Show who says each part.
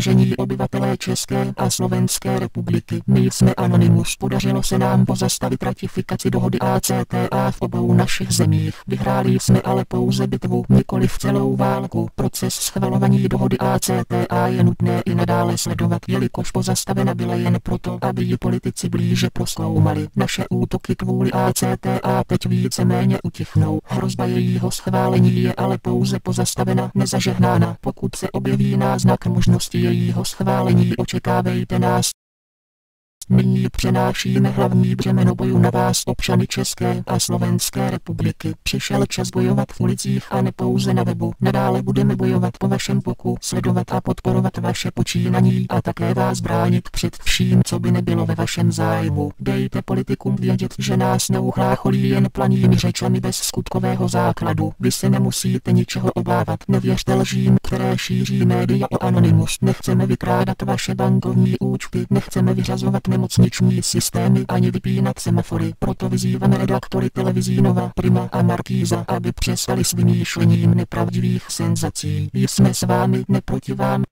Speaker 1: Vážení obyvatelé České a Slovenské republiky, my jsme Anonymous. Podařilo se nám pozastavit ratifikaci dohody ACTA v obou našich zemích. Vyhráli jsme ale pouze bitvu, nikoliv celou válku. Proces schvalování dohody ACTA je nutné i nadále sledovat, jelikož pozastavena byla jen proto, aby ji politici blíže prozkoumali. Naše útoky kvůli ACTA teď víceméně utichnou. Hrozba jejího schválení je ale pouze pozastavena, nezažehnána. Pokud se objeví náznak možnosti jejího schválení, očekávejte nás. Nyní přenášíme hlavní břemeno boju na vás, občany České a Slovenské republiky. Přišel čas bojovat v ulicích a ne pouze na webu. Nadále budeme bojovat po vašem boku, sledovat a podporovat vaše počínání a také vás bránit před vším, co by nebylo ve vašem zájmu. Dejte politikům vědět, že nás neuchlácholí jen planými řečami bez skutkového základu. Vy se nemusíte ničeho obávat. Nevěřte lžím, které šíří média o Anonymous. Nechceme vykrádat vaše bankovní účty, nechceme vyřazovat nemocniční systémy ani vypínat semafory. Proto vyzýváme redaktory televizí Nova, Prima a Markíza, aby přestali s vymýšlením nepravdivých senzací. Jsme s vámi, ne proti vám.